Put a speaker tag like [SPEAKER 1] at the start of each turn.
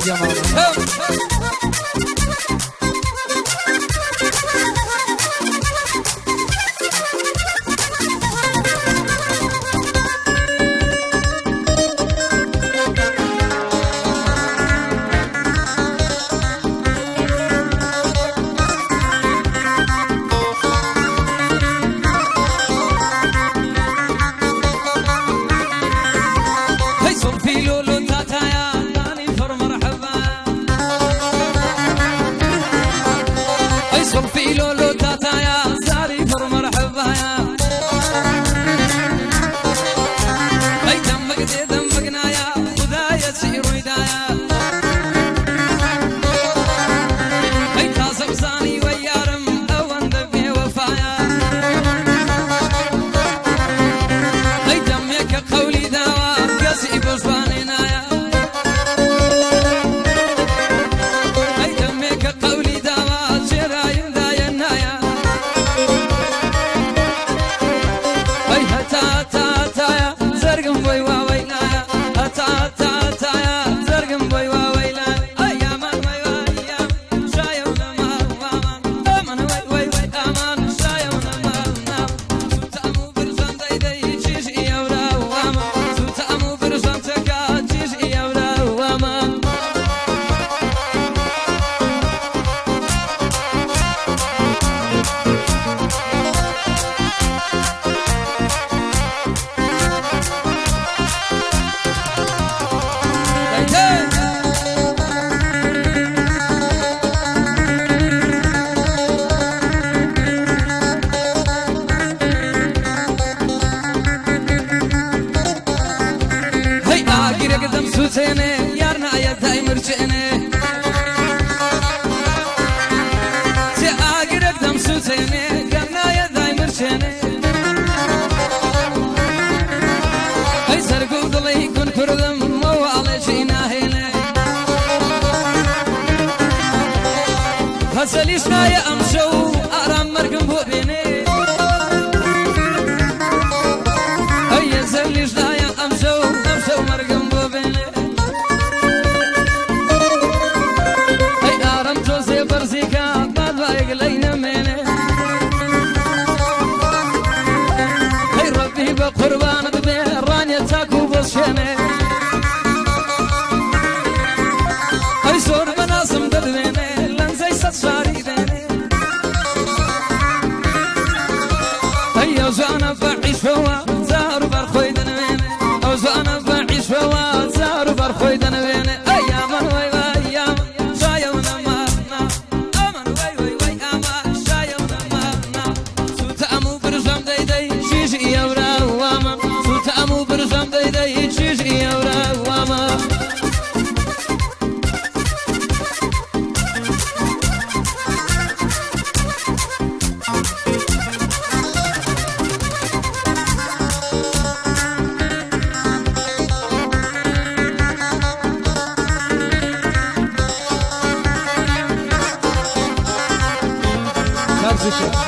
[SPEAKER 1] يا ماما يارنا يا دايمر جئني تأجرك دم سوتيني قمنا يا دايمر جئني هاي سرقو ضلي يكون كردم مو على جينا هنا هسليشنا يا أمشو أرام مرقم بوبيني هاي سليشنا يا أمشو مرقم بوبيني قربان بمهران يتاكو بوشيني اي صور بناسم ددويني لنزي ستشاري ديني اي اوزانا بعيش فوا زارو برخوي دنويني اوزانا بعيش فوا زارو برخوي دنويني ايامن وي وي ايامن شايونا مارنا امن وي وي وي امان شايونا مارنا سوتامو برجم دي دي شيشي يورا تأمو برزم داي داي تشيش يورا واما Kardeşim